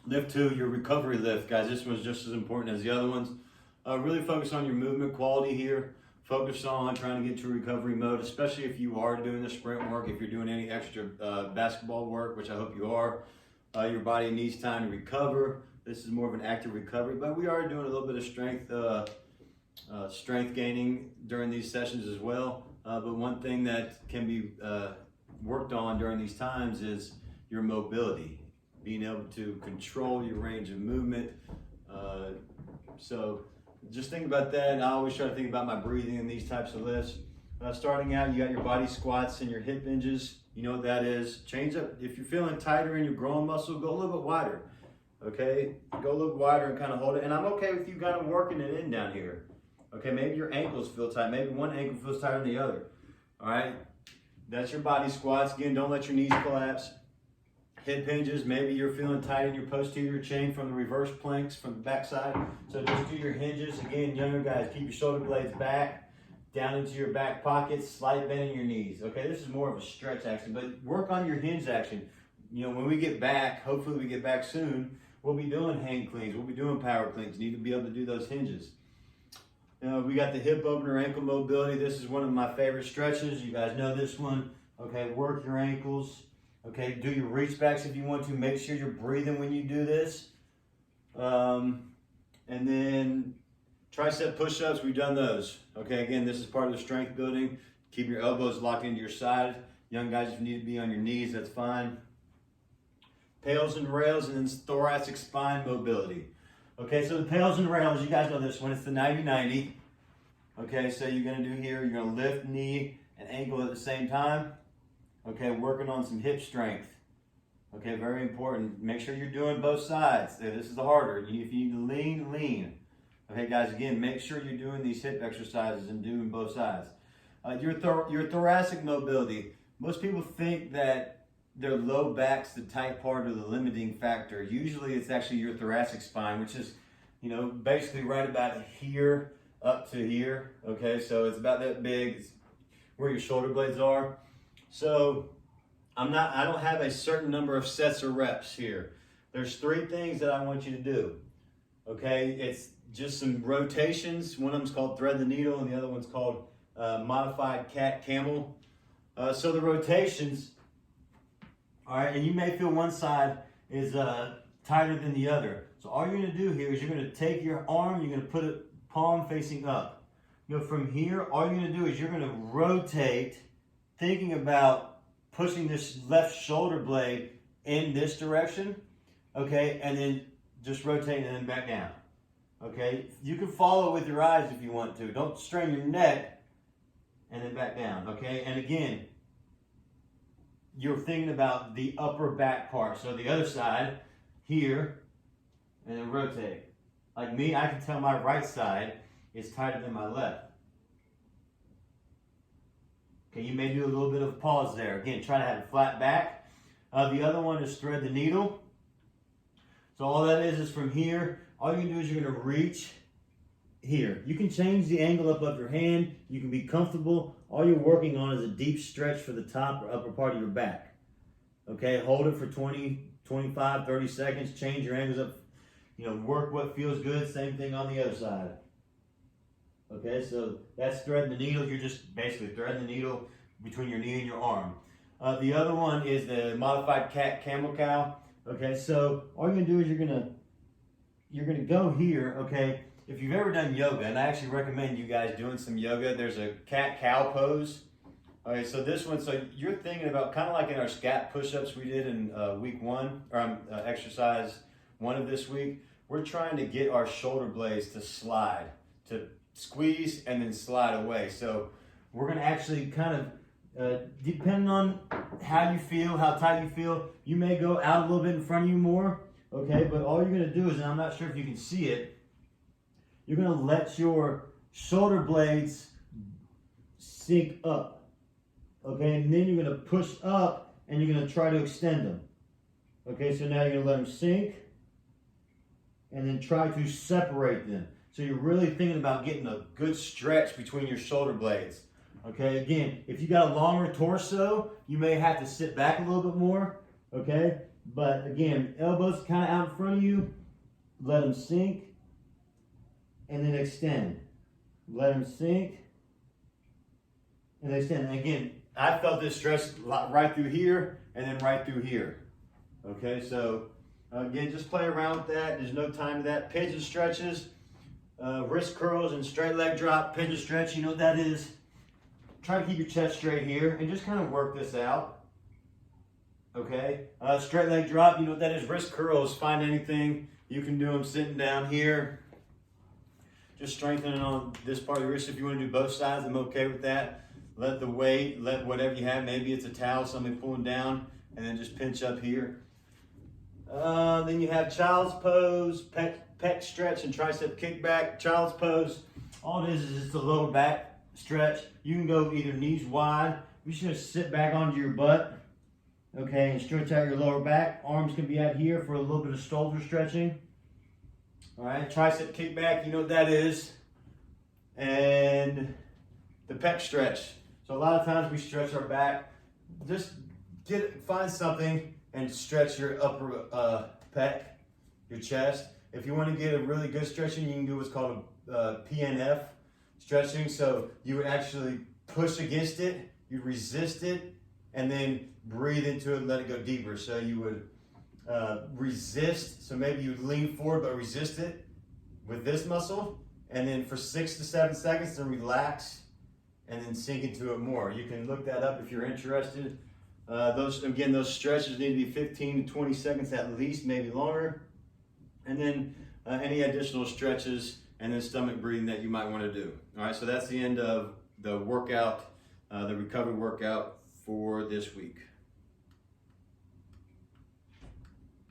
Lift 2, your recovery lift. Guys, this one's just as important as the other ones. Really focus on your movement quality here. Focus on trying to get to recovery mode, especially if you are doing the sprint work, if you're doing any extra basketball work, which I hope you are. Your body needs time to recover. This is more of an active recovery, but we are doing a little bit of strength gaining during these sessions as well. But one thing that can be worked on during these times is your mobility, being able to control your range of movement. So just think about that. And I always try to think about my breathing in these types of lifts. Starting out, you got your body squats and your hip hinges. You know what that is. Change up. If you're feeling tighter in your groin muscle, go a little bit wider. Okay? Go a little wider and kind of hold it. And I'm okay with you kind of working it in down here. Okay? Maybe your ankles feel tight. Maybe one ankle feels tighter than the other. All right? That's your body squats. Again, don't let your knees collapse. Hip hinges, maybe you're feeling tight in your posterior chain from the reverse planks from the backside. So just do your hinges. Again, younger guys, keep your shoulder blades back, down into your back pockets, slight bend in your knees. Okay, this is more of a stretch action, but work on your hinge action. You know, when we get back, hopefully we get back soon, we'll be doing hang cleans, we'll be doing power cleans. You need to be able to do those hinges. We got the hip opener, ankle mobility. This is one of my favorite stretches. You guys know this one. Okay, work your ankles. Okay, do your reach backs if you want to. Make sure you're breathing when you do this. And then tricep push-ups, we've done those. Okay, again, this is part of the strength building. Keep your elbows locked into your side. Young guys, if you need to be on your knees, that's fine. Pails and rails, and then thoracic spine mobility. Okay, so the pails and rails, you guys know this one. It's the 90-90. Okay, so you're going to do here, you're going to lift knee and ankle at the same time. Okay, working on some hip strength. Okay, very important. Make sure you're doing both sides. This is the harder. If you need to lean, lean. Okay, guys, again, make sure you're doing these hip exercises and doing both sides. Your thoracic mobility. Most people think that their low back's the tight part or the limiting factor. Usually it's actually your thoracic spine, which is, you know, basically right about here up to here. Okay, so it's about that big. It's where your shoulder blades are. So I don't have a certain number of sets or reps here. There's 3 things that I want you to do. Okay, it's just some rotations. One of them's called thread the needle and the other one's called modified cat camel. So the rotations, all right, and you may feel one side is tighter than the other. So all you're gonna do here is you're gonna take your arm, you're gonna put it palm facing up. You know, from here, all you're gonna do is you're gonna rotate, thinking about pushing this left shoulder blade in this direction, okay, and then just rotate and then back down, okay? You can follow with your eyes if you want to. Don't strain your neck and then back down, okay? And again, you're thinking about the upper back part. So the other side here, and then rotate. Like me, I can tell my right side is tighter than my left. Okay, you may do a little bit of a pause there. Again, try to have a flat back. The other one is thread the needle. So all that is from here. All you can do is you're going to reach here. You can change the angle up of your hand. You can be comfortable. All you're working on is a deep stretch for the top or upper part of your back. Okay, hold it for 20, 25, 30 seconds. Change your angles up. You know, work what feels good. Same thing on the other side. Okay, so that's threading the needle. You're just basically threading the needle between your knee and your arm. The other one is the modified cat camel cow. Okay, so all you're gonna do is you're gonna go here. Okay, if you've ever done yoga, and I actually recommend you guys doing some yoga. There's a cat cow pose. Okay, so this one, so you're thinking about kind of like in our scat push-ups we did in week 1 or exercise 1 of this week. We're trying to get our shoulder blades to slide, to squeeze and then slide away. So we're going to actually kind of, depending on how you feel, how tight you feel, you may go out a little bit in front of you more, okay? But all you're going to do is, and I'm not sure if you can see it, you're going to let your shoulder blades sink up, okay? And then you're going to push up and you're going to try to extend them. Okay, so now you're going to let them sink and then try to separate them. So you're really thinking about getting a good stretch between your shoulder blades. Okay, again, if you got a longer torso, you may have to sit back a little bit more. Okay, But again, elbows kind of out in front of you. Let them sink and then extend. Let them sink and extend. And again, I felt this stretch right through here and then right through here. Okay, so again, just play around with that. There's no time to that. Pigeon stretches, wrist curls and straight leg drop. Pigeon stretch, you know what that is. Try to keep your chest straight here and just kind of work this out. Okay, straight leg drop, you know what that is. Wrist curls, find anything. You can do them sitting down here. Just strengthening on this part of the wrist. If you want to do both sides, I'm okay with that. Let the weight, let whatever you have, maybe it's a towel, something pulling down, and then just pinch up here. Then you have child's pose, pec stretch, and tricep kickback. Child's pose, all it is just a lower back stretch. You can go either knees wide. You should just sit back onto your butt, okay, and stretch out your lower back. Arms can be out here for a little bit of shoulder stretching. All right, tricep kickback, you know what that is. And the pec stretch. So a lot of times we stretch our back. Just find something and stretch your upper pec, your chest. If you want to get a really good stretching, you can do what's called a PNF stretching. So you would actually push against it, you resist it, and then breathe into it and let it go deeper. So you would resist. So maybe you lean forward but resist it with this muscle, and then for 6 to 7 seconds, then relax, and then sink into it more. You can look that up if you're interested. Those stretches need to be 15 to 20 seconds at least, maybe longer. And then any additional stretches and then stomach breathing that you might want to do. All right, so that's the end of the workout, the recovery workout for this week.